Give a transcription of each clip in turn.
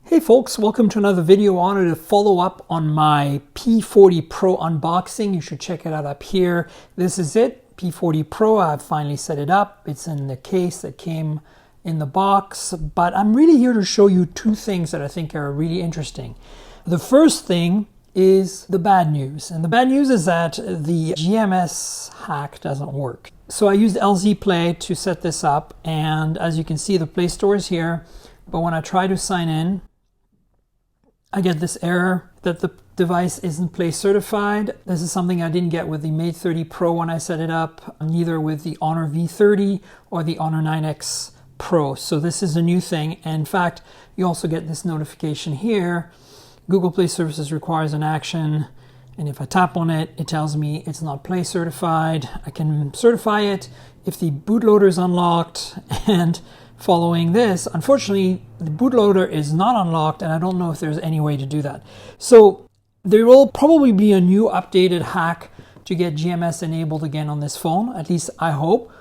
Hey folks, welcome to another video. I wanted to follow up on my P40 Pro unboxing. You should check it out up here. This is it, P40 Pro. I've finally set it up. It's in the case that came in the box, but I'm really here to show you two things that I think are really interesting. The first thing is the bad news, and the bad news is that the GMS hack doesn't work. So I used LZ Play to set this up, and as you can see, the Play Store is here, but when I try to sign in, I get this error that the device isn't Play certified. This is something I didn't get with the Mate 30 Pro when I set it up, neither with the Honor V30 or the Honor 9X Pro. So this is a new thing. And in fact, you also get this notification here. Google Play Services requires an action. And if I tap on it, it tells me it's not Play certified. I can certify it if the bootloader is unlocked. And following this, unfortunately, the bootloader is not unlocked, and I don't know if there's any way to do that. So there will probably be a new updated hack to get GMS enabled again on this phone, at least I hope.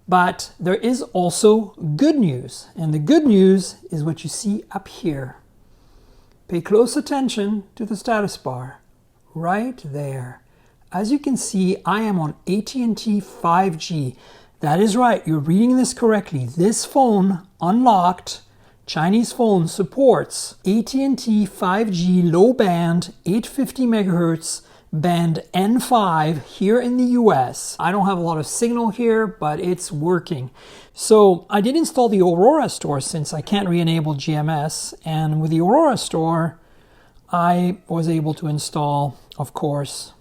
But there is also good news, and the good news is what you see up here. Pay close attention to the status bar right there. As you can see, I am on AT&T 5G. That is right, you're reading this correctly. This phone, unlocked, Chinese phone, supports AT&T 5G low band, 850 megahertz, band N5 here in the US. I don't have a lot of signal here, but it's working. So I did install the Aurora Store since I can't re-enable GMS. And with the Aurora Store, I was able to install, of course,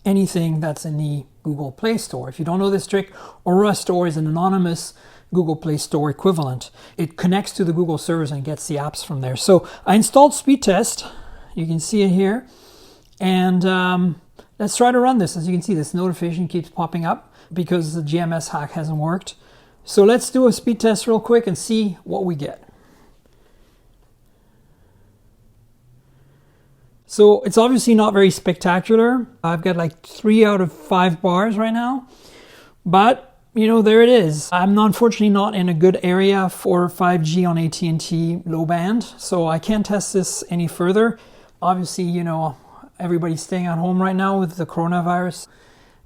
anything that's in the Google Play Store. If you don't know this trick, Aurora Store is an anonymous Google Play Store equivalent. It connects to the Google servers and gets the apps from there. So I installed Speed Test. You can see it here. And let's try to run this. As you can see, this notification keeps popping up because the GMS hack hasn't worked. So let's do a speed test real quick and see what we get. So it's obviously not very spectacular. I've got like 3 out of 5 bars right now, but you know, there it is. I'm unfortunately not in a good area for 5G on AT&T low band, so I can't test this any further. Obviously, you know, everybody's staying at home right now with the coronavirus,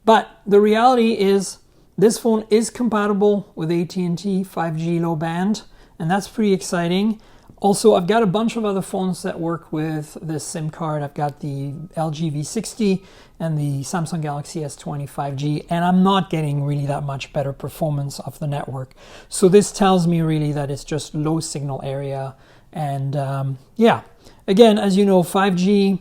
but the reality is this phone is compatible with AT&T 5G low band, and that's pretty exciting. Also, I've got a bunch of other phones that work with this SIM card. I've got the LG V60 and the Samsung Galaxy S20 5G, and I'm not getting really that much better performance off the network. So this tells me really that it's just low signal area. And yeah, again, as you know, 5G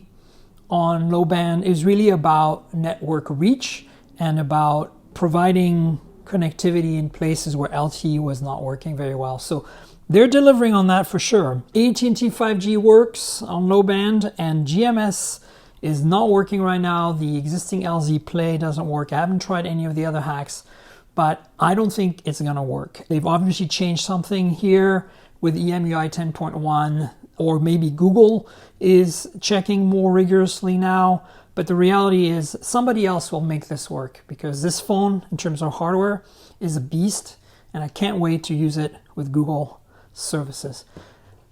on low band is really about network reach and about providing connectivity in places where LTE was not working very well. So they're delivering on that for sure. AT&T 5G works on low band, and GMS is not working right now. The existing LZ Play doesn't work. I haven't tried any of the other hacks, but I don't think it's going to work. They've obviously changed something here with EMUI 10.1, or maybe Google is checking more rigorously now. But the reality is somebody else will make this work, because this phone, in terms of hardware, is a beast, and I can't wait to use it with Google services.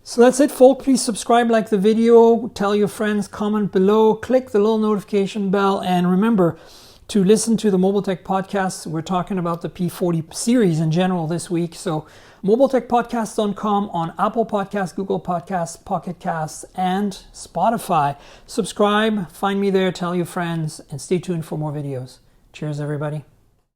So that's it, folks. Please subscribe, like the video, tell your friends, comment below, click the little notification bell, and remember to listen to the Mobile Tech Podcast. We're talking about the P40 series in general this week. So mobiletechpodcast.com on Apple Podcasts, Google Podcasts, Pocket Casts, and Spotify. Subscribe, find me there, tell your friends, and stay tuned for more videos. Cheers, everybody.